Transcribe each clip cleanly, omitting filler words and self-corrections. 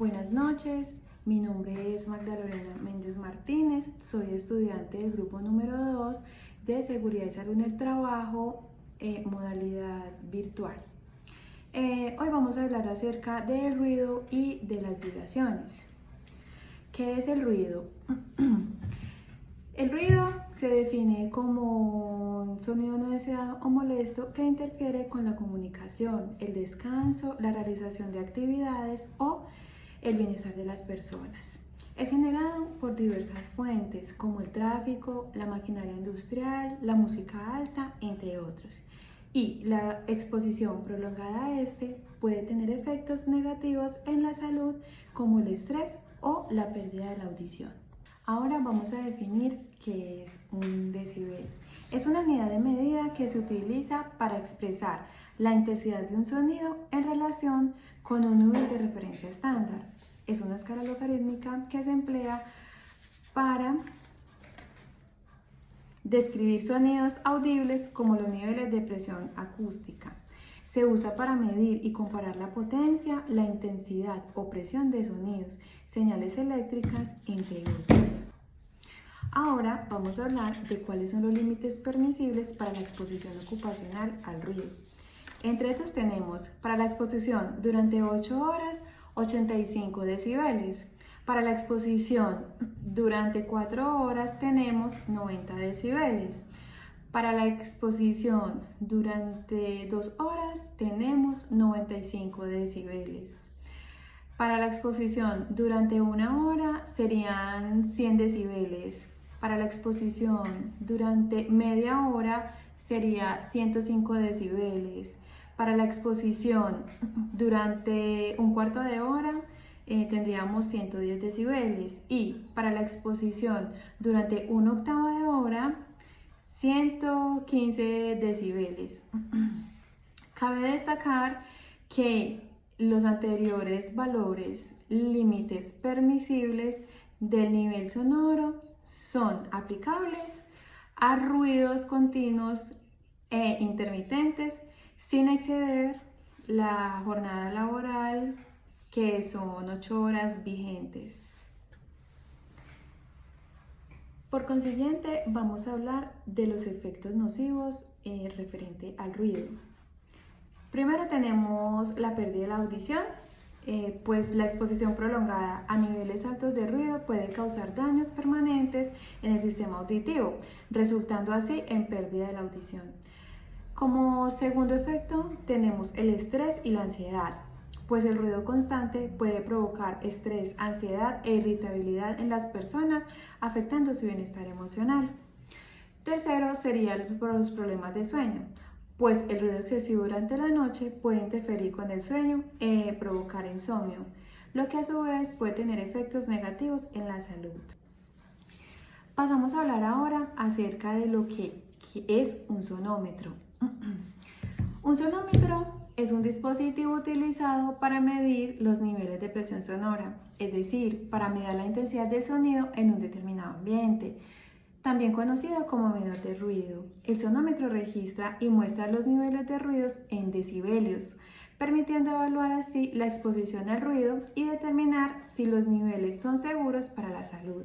Buenas noches, mi nombre es Magda Lorena Méndez Martínez, soy estudiante del grupo número 2 de Seguridad y Salud en el Trabajo, modalidad virtual. Hoy vamos a hablar acerca del ruido y de las vibraciones. ¿Qué es el ruido? El ruido se define como un sonido no deseado o molesto que interfiere con la comunicación, el descanso, la realización de actividades o el bienestar de las personas. Es generado por diversas fuentes como el tráfico, la maquinaria industrial, la música alta, entre otros. Y la exposición prolongada a este puede tener efectos negativos en la salud como el estrés o la pérdida de la audición. Ahora vamos a definir qué es un decibel. Es una unidad de medida que se utiliza para expresar la intensidad de un sonido en relación con un nivel de referencia estándar. Es una escala logarítmica que se emplea para describir sonidos audibles como los niveles de presión acústica. Se usa para medir y comparar la potencia, la intensidad o presión de sonidos, señales eléctricas, entre otros. Ahora vamos a hablar de cuáles son los límites permisibles para la exposición ocupacional al ruido. Entre estos tenemos, para la exposición durante 8 horas, 85 decibeles. Para la exposición durante 4 horas tenemos 90 decibeles. Para la exposición durante 2 horas tenemos 95 decibeles. Para la exposición durante 1 hora serían 100 decibeles. Para la exposición durante media hora sería 105 decibeles. Para la exposición durante un cuarto de hora tendríamos 110 decibeles. Y para la exposición durante una octava de hora, 115 decibeles. Cabe destacar que los anteriores valores límites permisibles del nivel sonoro son aplicables a ruidos continuos e intermitentes sin exceder la jornada laboral, que son 8 horas vigentes. Por consiguiente, vamos a hablar de los efectos nocivos referente al ruido. Primero tenemos la pérdida de la audición, pues la exposición prolongada a niveles altos de ruido puede causar daños permanentes en el sistema auditivo, resultando así en pérdida de la audición. Como segundo efecto tenemos el estrés y la ansiedad, pues el ruido constante puede provocar estrés, ansiedad e irritabilidad en las personas, afectando su bienestar emocional. Tercero serían los problemas de sueño, pues el ruido excesivo durante la noche puede interferir con el sueño e provocar insomnio, lo que a su vez puede tener efectos negativos en la salud. Pasamos a hablar ahora acerca de lo que es un sonómetro. Un sonómetro es un dispositivo utilizado para medir los niveles de presión sonora, es decir, para medir la intensidad del sonido en un determinado ambiente, también conocido como medidor de ruido. El sonómetro registra y muestra los niveles de ruidos en decibelios, permitiendo evaluar así la exposición al ruido y determinar si los niveles son seguros para la salud.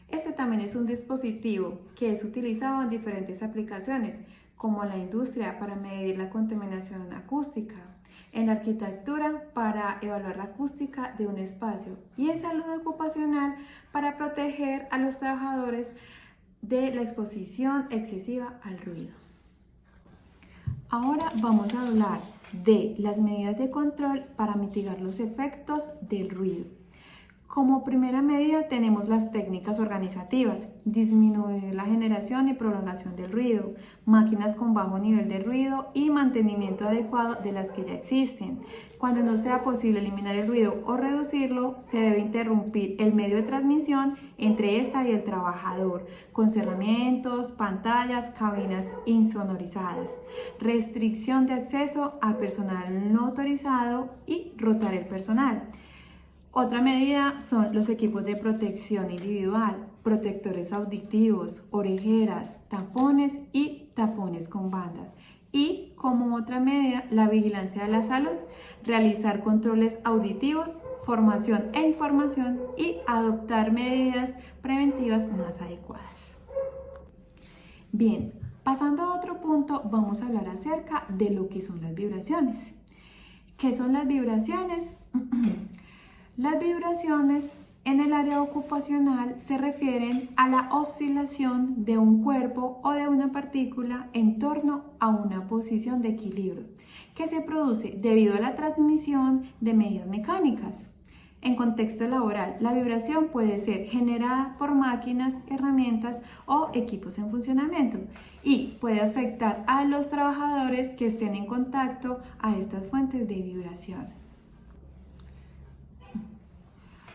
Este también es un dispositivo que es utilizado en diferentes aplicaciones, como en la industria para medir la contaminación acústica, en la arquitectura para evaluar la acústica de un espacio y en salud ocupacional para proteger a los trabajadores de la exposición excesiva al ruido. Ahora vamos a hablar de las medidas de control para mitigar los efectos del ruido. Como primera medida tenemos las técnicas organizativas, disminuir la generación y prolongación del ruido, máquinas con bajo nivel de ruido y mantenimiento adecuado de las que ya existen. Cuando no sea posible eliminar el ruido o reducirlo, se debe interrumpir el medio de transmisión entre esta y el trabajador, con cerramientos, pantallas, cabinas insonorizadas, restricción de acceso a personal no autorizado y rotar el personal. Otra medida son los equipos de protección individual, protectores auditivos, orejeras, tapones y tapones con bandas. Y como otra medida, la vigilancia de la salud, realizar controles auditivos, formación e información y adoptar medidas preventivas más adecuadas. Bien, pasando a otro punto, vamos a hablar acerca de lo que son las vibraciones. ¿Qué son las vibraciones? Las vibraciones en el área ocupacional se refieren a la oscilación de un cuerpo o de una partícula en torno a una posición de equilibrio que se produce debido a la transmisión de medidas mecánicas. En contexto laboral, la vibración puede ser generada por máquinas, herramientas o equipos en funcionamiento y puede afectar a los trabajadores que estén en contacto a estas fuentes de vibración.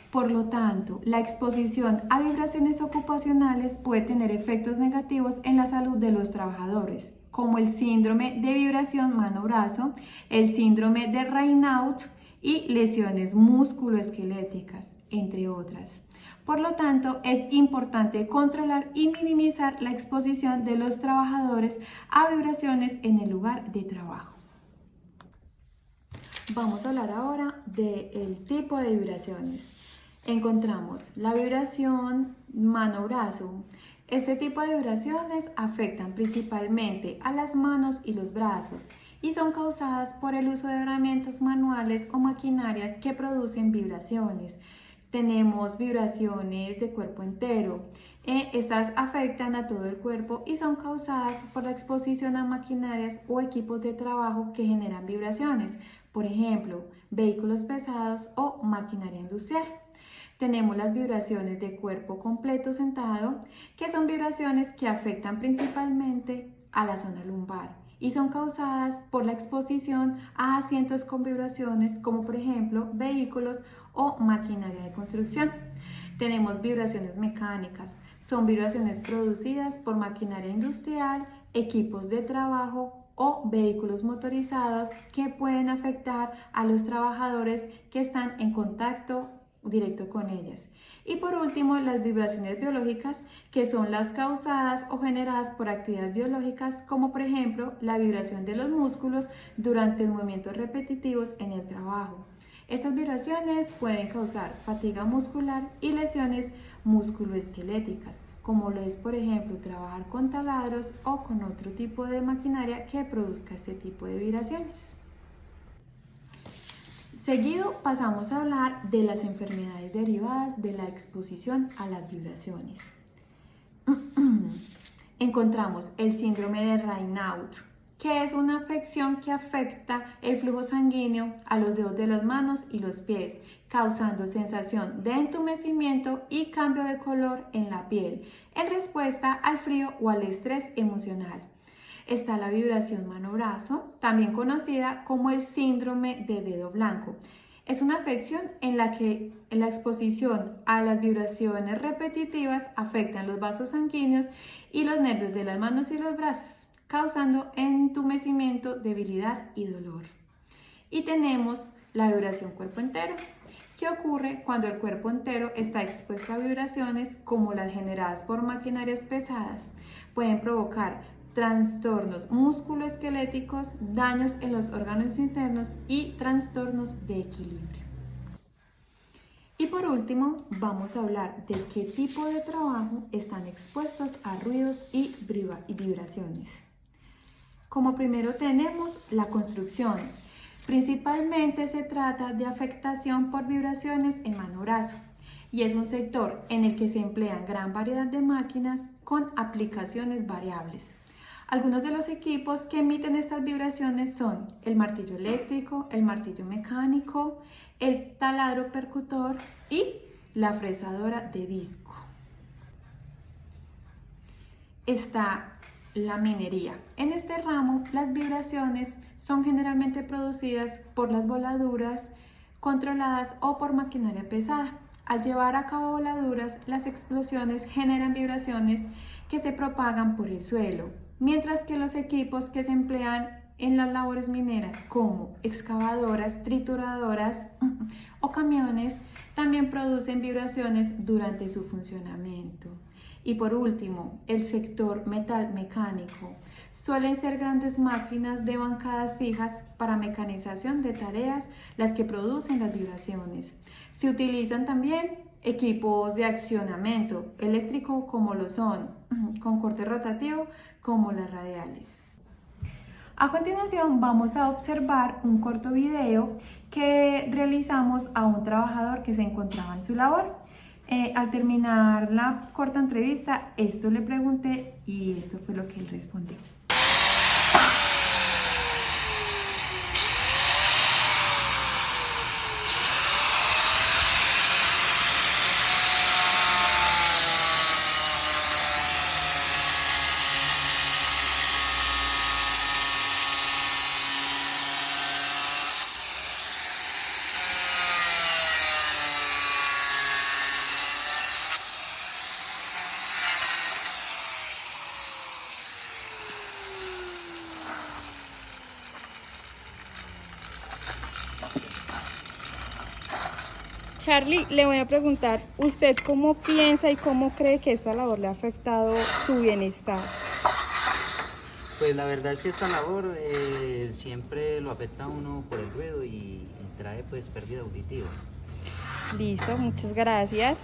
Por lo tanto, la exposición a vibraciones ocupacionales puede tener efectos negativos en la salud de los trabajadores, como el síndrome de vibración mano-brazo, el síndrome de Raynaud y lesiones musculoesqueléticas, entre otras. Por lo tanto, es importante controlar y minimizar la exposición de los trabajadores a vibraciones en el lugar de trabajo. Vamos a hablar ahora del tipo de vibraciones. Encontramos la vibración mano-brazo. Este tipo de vibraciones afectan principalmente a las manos y los brazos y son causadas por el uso de herramientas manuales o maquinarias que producen vibraciones. Tenemos vibraciones de cuerpo entero. Estas afectan a todo el cuerpo y son causadas por la exposición a maquinarias o equipos de trabajo que generan vibraciones. Por ejemplo, vehículos pesados o maquinaria industrial. Tenemos las vibraciones de cuerpo completo sentado, que son vibraciones que afectan principalmente a la zona lumbar y son causadas por la exposición a asientos con vibraciones como por ejemplo vehículos o maquinaria de construcción. Tenemos vibraciones mecánicas, son vibraciones producidas por maquinaria industrial, equipos de trabajo o vehículos motorizados que pueden afectar a los trabajadores que están en contacto directo con ellas. Y por último, las vibraciones biológicas, que son las causadas o generadas por actividades biológicas, como por ejemplo la vibración de los músculos durante movimientos repetitivos en el trabajo. Estas vibraciones pueden causar fatiga muscular y lesiones musculoesqueléticas, como lo es por ejemplo trabajar con taladros o con otro tipo de maquinaria que produzca este tipo de vibraciones. Seguido pasamos a hablar de las enfermedades derivadas de la exposición a las vibraciones. Encontramos el síndrome de Raynaud, que es una afección que afecta el flujo sanguíneo a los dedos de las manos y los pies, causando sensación de entumecimiento y cambio de color en la piel, en respuesta al frío o al estrés emocional. Está la vibración mano-brazo, también conocida como el síndrome de dedo blanco. Es una afección en la que la exposición a las vibraciones repetitivas afectan los vasos sanguíneos y los nervios de las manos y los brazos, causando entumecimiento, debilidad y dolor. Y tenemos la vibración cuerpo entero, que ocurre cuando el cuerpo entero está expuesto a vibraciones como las generadas por maquinarias pesadas. Pueden provocar trastornos musculoesqueléticos, daños en los órganos internos y trastornos de equilibrio. Y por último, vamos a hablar de qué tipo de trabajo están expuestos a ruidos y vibraciones. Como primero tenemos la construcción. Principalmente se trata de afectación por vibraciones en mano-brazo y es un sector en el que se emplean gran variedad de máquinas con aplicaciones variables. Algunos de los equipos que emiten estas vibraciones son el martillo eléctrico, el martillo mecánico, el taladro percutor y la fresadora de disco. Está la minería. En este ramo, las vibraciones son generalmente producidas por las voladuras controladas o por maquinaria pesada. Al llevar a cabo voladuras, las explosiones generan vibraciones que se propagan por el suelo, mientras que los equipos que se emplean en las labores mineras, como excavadoras, trituradoras o camiones, también producen vibraciones durante su funcionamiento. Y por último, el sector metal mecánico. Suelen ser grandes máquinas de bancadas fijas para mecanización de tareas las que producen las vibraciones. Se utilizan también equipos de accionamiento eléctrico como lo son, con corte rotativo como las radiales. A continuación vamos a observar un corto video que realizamos a un trabajador que se encontraba en su labor. Al terminar la corta entrevista, esto le pregunté y esto fue lo que él respondió. Charlie, le voy a preguntar, ¿usted cómo piensa y cómo cree que esta labor le ha afectado su bienestar? Pues la verdad es que esta labor siempre lo afecta a uno por el ruido y trae pues pérdida auditiva. Listo, muchas gracias.